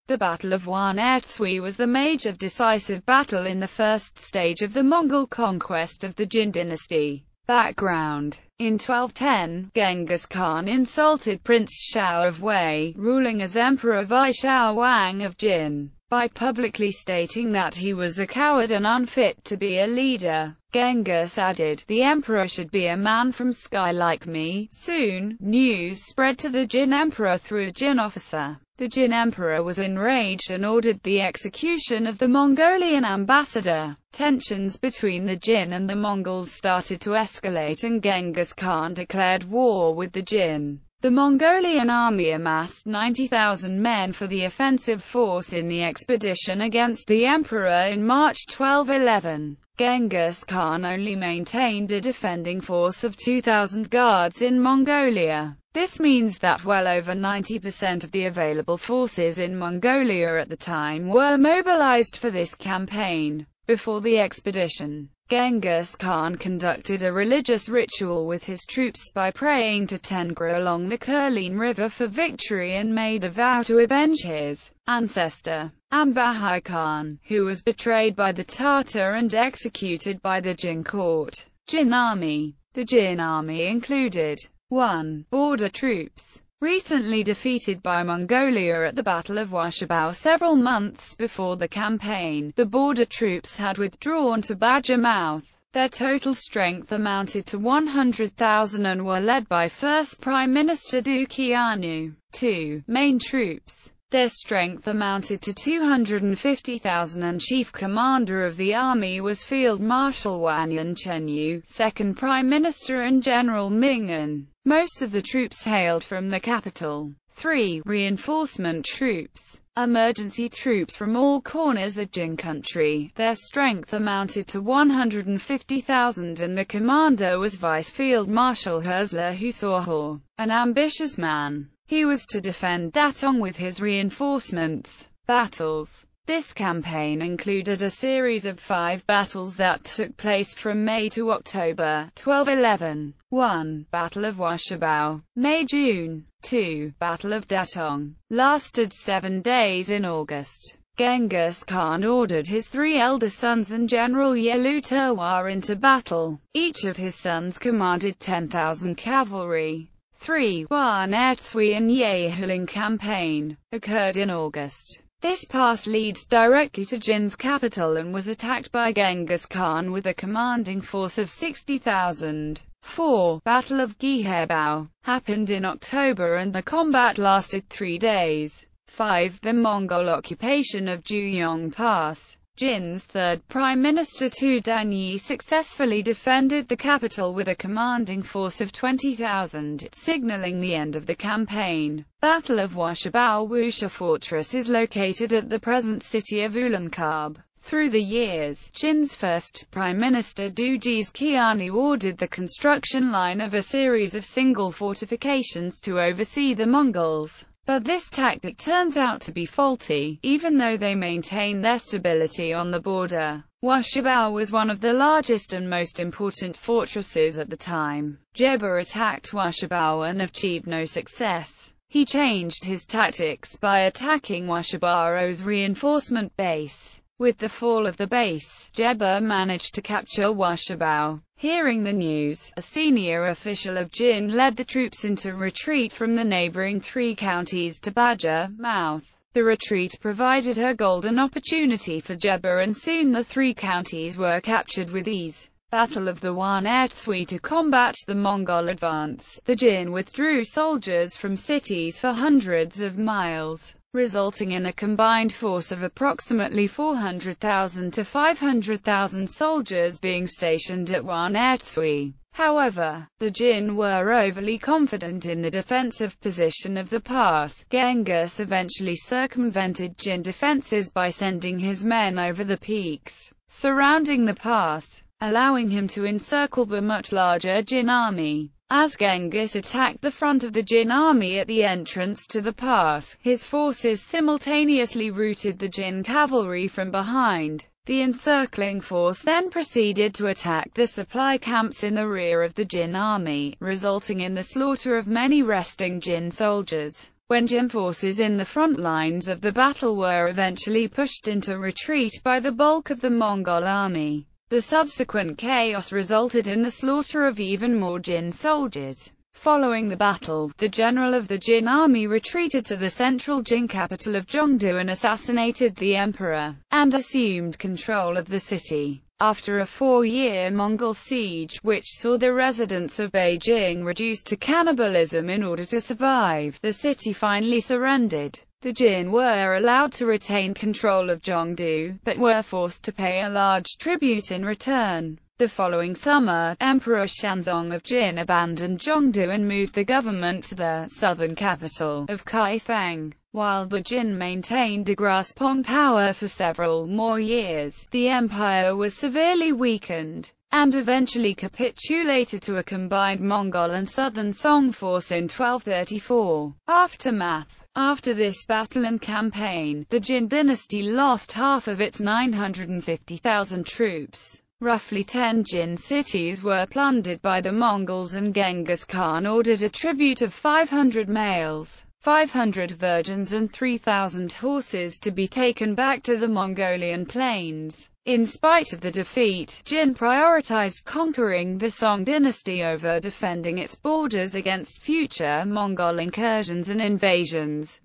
The Battle of Huan'erzui was the major decisive battle in the first stage of the Mongol conquest of the Jin dynasty. Background: in 1210, Genghis Khan insulted Prince Shao of Wei, ruling as Emperor Shao Wang of Jin, by publicly stating that he was a coward and unfit to be a leader. Genghis added, "The emperor should be a man from sky like me." Soon, news spread to the Jin emperor through a Jin officer. The Jin emperor was enraged and ordered the execution of the Mongolian ambassador. Tensions between the Jin and the Mongols started to escalate and Genghis Khan declared war with the Jin. The Mongolian army amassed 90,000 men for the offensive force in the expedition against the emperor in March 1211. Genghis Khan only maintained a defending force of 2,000 guards in Mongolia. This means that well over 90% of the available forces in Mongolia at the time were mobilized for this campaign. Before the expedition, Genghis Khan conducted a religious ritual with his troops by praying to Tengri along the Kurline River for victory and made a vow to avenge his ancestor, Ambahai Khan, who was betrayed by the Tatar and executed by the Jin court. Jin army. The Jin army included 1. Border troops. Recently defeated by Mongolia at the Battle of Huan'erzui several months before the campaign, the border troops had withdrawn to Badger Mouth. Their total strength amounted to 100,000 and were led by First Prime Minister Du Qianu. 2. Main troops. Their strength amounted to 250,000 and chief commander of the army was Field Marshal Wanyan Chenyu, second Prime Minister and General Ming'an. Most of the troops hailed from the capital. 3. Reinforcement troops. Emergency troops from all corners of Jin country. Their strength amounted to 150,000 and the commander was Vice Field Marshal Herzler Husaho, an ambitious man. He was to defend Datong with his reinforcements. Battles. This campaign included a series of 5 battles that took place from May to October 1211. 1. Battle of Huan'erzui, May-June. 2. Battle of Datong, lasted 7 days in August. Genghis Khan ordered his 3 elder sons and General Yelu Terwar into battle. Each of his sons commanded 10,000 cavalry. 3. Huan'erzui and Yehuling campaign occurred in August. This pass leads directly to Jin's capital and was attacked by Genghis Khan with a commanding force of 60,000. 4. Battle of Gihebao happened in October and the combat lasted 3 days. 5. The Mongol occupation of Junyeong Pass. Jin's third Prime Minister Tu Danyi successfully defended the capital with a commanding force of 20,000, signaling the end of the campaign. Battle of Huan'erzui. Wusha Fortress is located at the present city of Ulaanbaatar. Through the years, Jin's first Prime Minister Dujiz Qianu ordered the construction line of a series of single fortifications to oversee the Mongols. But this tactic turns out to be faulty, even though they maintain their stability on the border. Huan'erzui was one of the largest and most important fortresses at the time. Jeba attacked Huan'erzui and achieved no success. He changed his tactics by attacking Huan'erzui's reinforcement base. With the fall of the base, Jeba managed to capture Huan'erzui. Hearing the news, a senior official of Jin led the troops into retreat from the neighboring 3 counties to Badger Mouth. The retreat provided a golden opportunity for Jeba and soon the 3 counties were captured with ease. Battle of the Huan'erzui. To combat the Mongol advance, the Jin withdrew soldiers from cities for hundreds of miles, resulting in a combined force of approximately 400,000 to 500,000 soldiers being stationed at Huan'erzui. However, the Jin were overly confident in the defensive position of the pass. Genghis eventually circumvented Jin defenses by sending his men over the peaks surrounding the pass, allowing him to encircle the much larger Jin army. As Genghis attacked the front of the Jin army at the entrance to the pass, his forces simultaneously routed the Jin cavalry from behind. The encircling force then proceeded to attack the supply camps in the rear of the Jin army, resulting in the slaughter of many resting Jin soldiers. when Jin forces in the front lines of the battle were eventually pushed into retreat by the bulk of the Mongol army. The subsequent chaos resulted in the slaughter of even more Jin soldiers. Following the battle, the general of the Jin army retreated to the central Jin capital of Zhongdu and assassinated the emperor, and assumed control of the city. After a 4-year Mongol siege, which saw the residents of Beijing reduced to cannibalism in order to survive, the city finally surrendered. The Jin were allowed to retain control of Zhongdu, but were forced to pay a large tribute in return. The following summer, Emperor Xuanzong of Jin abandoned Zhongdu and moved the government to the southern capital of Kaifeng. While the Jin maintained a grasp on power for several more years, the empire was severely weakened, and eventually capitulated to a combined Mongol and southern Song force in 1234. Aftermath. After this battle and campaign, the Jin dynasty lost half of its 950,000 troops. Roughly 10 Jin cities were plundered by the Mongols, and Genghis Khan ordered a tribute of 500 males, 500 virgins and 3,000 horses to be taken back to the Mongolian plains. In spite of the defeat, Jin prioritized conquering the Song dynasty over defending its borders against future Mongol incursions and invasions.